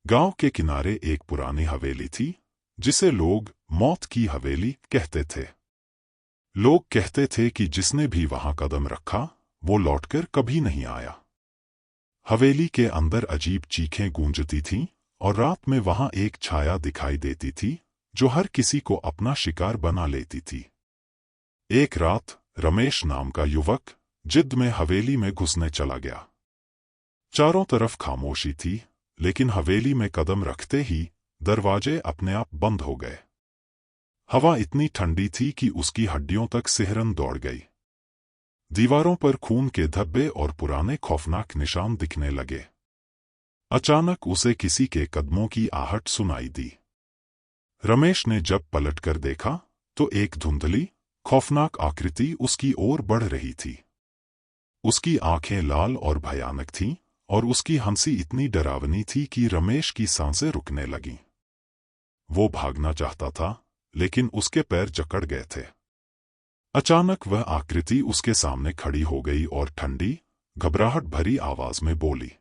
गांव के किनारे एक पुरानी हवेली थी जिसे लोग मौत की हवेली कहते थे। लोग कहते थे कि जिसने भी वहां कदम रखा वो लौटकर कभी नहीं आया। हवेली के अंदर अजीब चीखें गूंजती थीं और रात में वहां एक छाया दिखाई देती थी जो हर किसी को अपना शिकार बना लेती थी। एक रात रमेश नाम का युवक जिद में हवेली में घुसने चला गया। चारों तरफ खामोशी थी, लेकिन हवेली में कदम रखते ही दरवाजे अपने आप बंद हो गए। हवा इतनी ठंडी थी कि उसकी हड्डियों तक सिहरन दौड़ गई। दीवारों पर खून के धब्बे और पुराने खौफनाक निशान दिखने लगे। अचानक उसे किसी के कदमों की आहट सुनाई दी। रमेश ने जब पलटकर देखा तो एक धुंधली खौफनाक आकृति उसकी ओर बढ़ रही थी। उसकी आंखें लाल और भयानक थीं और उसकी हंसी इतनी डरावनी थी कि रमेश की सांसें रुकने लगीं। वो भागना चाहता था, लेकिन उसके पैर जकड़ गए थे। अचानक वह आकृति उसके सामने खड़ी हो गई और ठंडी, घबराहट भरी आवाज में बोली,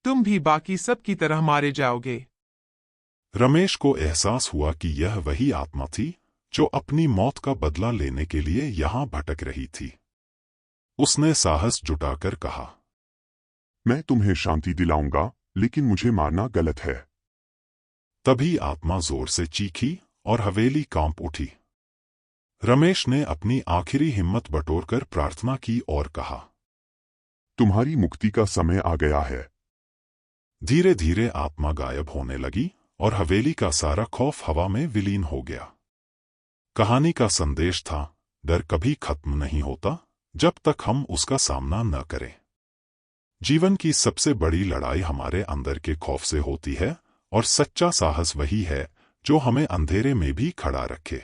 तुम भी बाकी सब की तरह मारे जाओगे। रमेश को एहसास हुआ कि यह वही आत्मा थी जो अपनी मौत का बदला लेने के लिए यहां भटक रही थी। उसने साहस जुटाकर कहा, मैं तुम्हें शांति दिलाऊंगा, लेकिन मुझे मारना गलत है। तभी आत्मा जोर से चीखी और हवेली कांप उठी। रमेश ने अपनी आखिरी हिम्मत बटोरकर प्रार्थना की और कहा, तुम्हारी मुक्ति का समय आ गया है। धीरे धीरे आत्मा गायब होने लगी और हवेली का सारा खौफ हवा में विलीन हो गया। कहानी का संदेश था, डर कभी खत्म नहीं होता जब तक हम उसका सामना न करें। जीवन की सबसे बड़ी लड़ाई हमारे अंदर के खौफ से होती है और सच्चा साहस वही है जो हमें अंधेरे में भी खड़ा रखे।